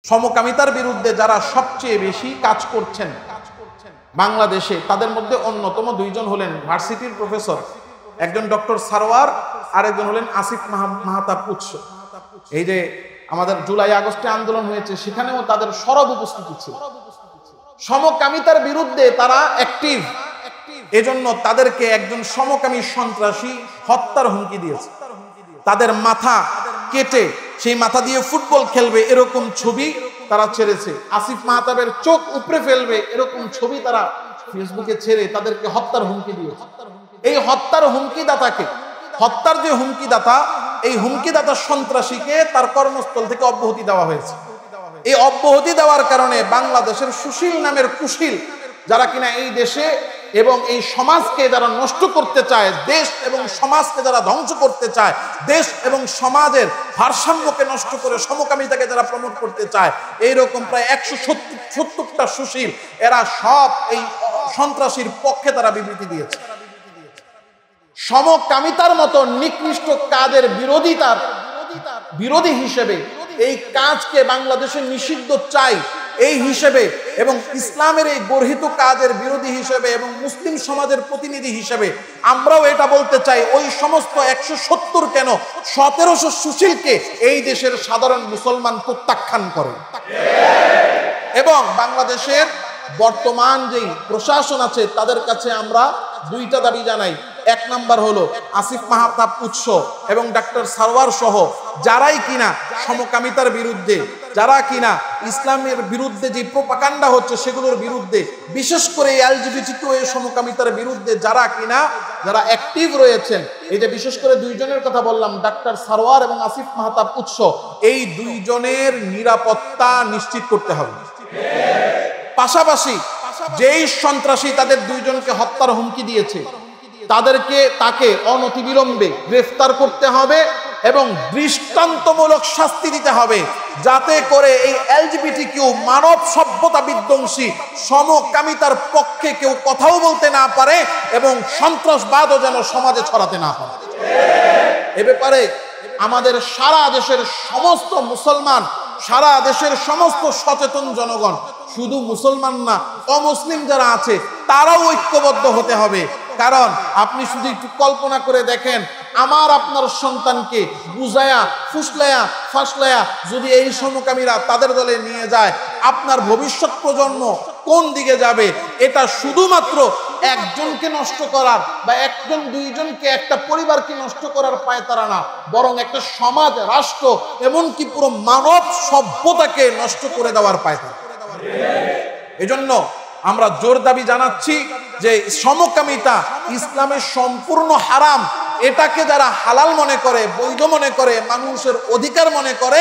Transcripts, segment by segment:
সমকামিতার বিরুদ্ধে যারা সবচেয়ে বেশি কাজ করছেন বাংলাদেশে, তাদের মধ্যে অন্যতম দুইজন হলেন ভার্সিটির প্রফেসর, একজন ডক্টর সারওয়ার আর একজন হলেন আসিফ মাহতাব উৎস। এই যে আমাদের জুলাই আগস্টে আন্দোলন হয়েছে, সেখানেও তাদের সরব উপস্থিতি ছিল। সমকামিতার বিরুদ্ধে তারা অ্যাক্টিভ, এজন্য তাদেরকে একজন সমকামী সন্ত্রাসী হত্যার হুমকি দিয়েছে। তাদের মাথা কেটে সেই মাথা দিয়ে ফুটবল খেলবে এরকম ছবি তারা ছেড়েছে। আসিফ মাহতাবের চোখ উপড়ে ফেলবে এরকম ছবি তারা ফেসবুকে ছেড়ে তাদেরকে হত্যার হুমকি দিয়েছে। এই হত্যার হুমকিদাতাকে, হত্যার যে হুমকিদাতা, এই হুমকিদাতা সন্ত্রাসীকে তার কর্মস্থল থেকে অব্যাহতি দেওয়া হয়েছে। এই অব্যাহতি দেওয়ার কারণে বাংলাদেশের সুশীল নামের কুশীল যারা কিনা এই দেশে এবং এই সমাজকে যারা নষ্ট করতে চায়, দেশ এবং সমাজকে যারা ধ্বংস করতে চায়, দেশ এবং সমাজের ভারসাম্যকে নষ্ট করে সমকামিতাকে যারা প্রমোট করতে চায়, এইরকম প্রায় 170টা সুশীল, এরা সব এই সন্ত্রাসীর পক্ষে তারা বিবৃতি দিয়েছে। সমকামিতার মতো নিকৃষ্ট কাজের বিরোধী হিসেবে এই কাজকে বাংলাদেশে নিষিদ্ধ চাই এই হিসেবে, এবং ইসলামের এই গর্হিত কাজের বিরোধী হিসেবে এবং মুসলিম সমাজের প্রতিনিধি হিসেবে আমরাও এটা বলতে চাই, ওই সমস্ত 170 কেন 1700 সুশীলকে এই দেশের সাধারণ মুসলমান প্রত্যাখ্যান করে। এবং বাংলাদেশের বর্তমান যেই প্রশাসন আছে তাদের কাছে আমরা দুইটা দাবি জানাই। এক নাম্বার হলো আসিফ মাহতাব উৎস এবং ডাক্তার সারওয়ার সহ যারাই কিনা সমকামিতার বিরুদ্ধে, যারা কিনা ইসলামের বিরুদ্ধে যে প্রোপাগান্ডা হচ্ছে সেগুলোর বিরুদ্ধে, বিশেষ করে এলজিবিটিকিউ সমকামিতার বিরুদ্ধে যারা অ্যাক্টিভ রয়েছেন, এই যে বিশেষ করে দুইজনের কথা বললাম, ডাক্তার সারওয়ার এবং আসিফ মাহতাব উৎস, এই দুইজনের নিরাপত্তা নিশ্চিত করতে হবে। পাশাপাশি যেই সন্ত্রাসী তাদের দুইজনকে হত্যার হুমকি দিয়েছে তাকে অনতিবিলম্বে গ্রেফতার করতে হবে এবং দৃষ্টান্তমূলক শাস্তি দিতে হবে, যাতে করে এই এলজিবিটিকিউ মানব সভ্যতা বিধ্বংসী সমকামিতার পক্ষে কেউ কথাও বলতে না পারে এবং সন্ত্রাসবাদও যেন সমাজে ছড়াতে না পারে। এ ব্যাপারে আমাদের সারা দেশের সমস্ত মুসলমান, সারা দেশের সমস্ত সচেতন জনগণ, শুধু মুসলমান না, অমুসলিম যারা আছে তারাও ঐক্যবদ্ধ হতে হবে। কারণ আপনি শুধু একটু কল্পনা করে দেখেন, আমার আপনার সন্তানকে বুঝায়া ফুসলায়া ফাসলায়া যদি এই সমকামীরা তাদের দলে নিয়ে যায়, আপনার ভবিষ্যৎ প্রজন্ম কোন দিকে যাবে? এটা শুধুমাত্র একজনকে নষ্ট করার বা একজন দুইজনকে, একটা পরিবারকে নষ্ট করার পায়তারা না, বরং একটা সমাজ, রাষ্ট্র, এমনকি পুরো মানব সভ্যতাকে নষ্ট করে দেওয়ার পায়তারা। এজন্য আমরা জোর দাবি জানাচ্ছি যে সমকামিতা ইসলামের সম্পূর্ণ হারাম। এটাকে যারা হালাল মনে করে, বৈধ মনে করে, মানুষের অধিকার মনে করে,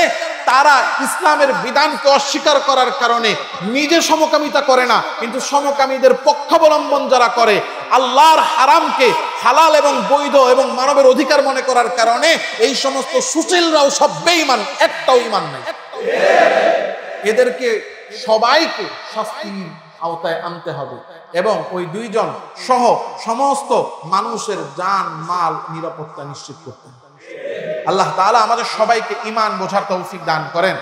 তারা ইসলামের বিধানকে অস্বীকার করার কারণে নিজে সমকামিতা করে না, কিন্তু সমকামীদের পক্ষাবলম্বন যারা করে, আল্লাহর হারামকে হালাল এবং বৈধ এবং মানবের অধিকার মনে করার কারণে এই সমস্ত সুশীলরাও সব বেঈমান, একটাও ঈমান নাই। এদেরকে সবাইকে শাস্তির আওতায় আনতে হবে এবং ওই দুইজন সহ সমস্ত মানুষের জান মাল নিরাপত্তা নিশ্চিত করতে হবে। আল্লাহ তাআলা আমাদের সবাইকে ঈমান বোঝার তৌফিক দান করেন।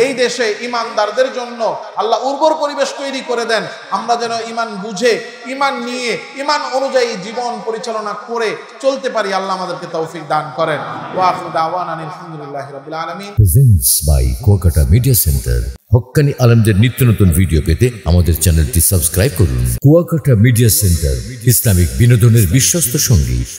এই দেশে ঈমানদারদের জন্য আল্লাহ উর্বর পরিবেশ তৈরি করে দেন, আমরা যেন ঈমান বুঝে, ঈমান নিয়ে, ঈমান অনুযায়ী জীবন পরিচালনা করে চলতে পারি। আল্লাহ আমাদেরকে তৌফিক দান করেন। ওয়া আখিরু দাওয়ানা আলহামদুলিল্লাহি রাব্বিল আলামিন। Presents by Kuakata media centre. হক্কানি আলেমদের নিত্য নতুন ভিডিও পেতে আমাদের চ্যানেলটি সাবস্ক্রাইব করুন। কুয়াকাটা মিডিয়া সেন্টার, ইসলামিক বিনোদনের বিশ্বস্ত সঙ্গী।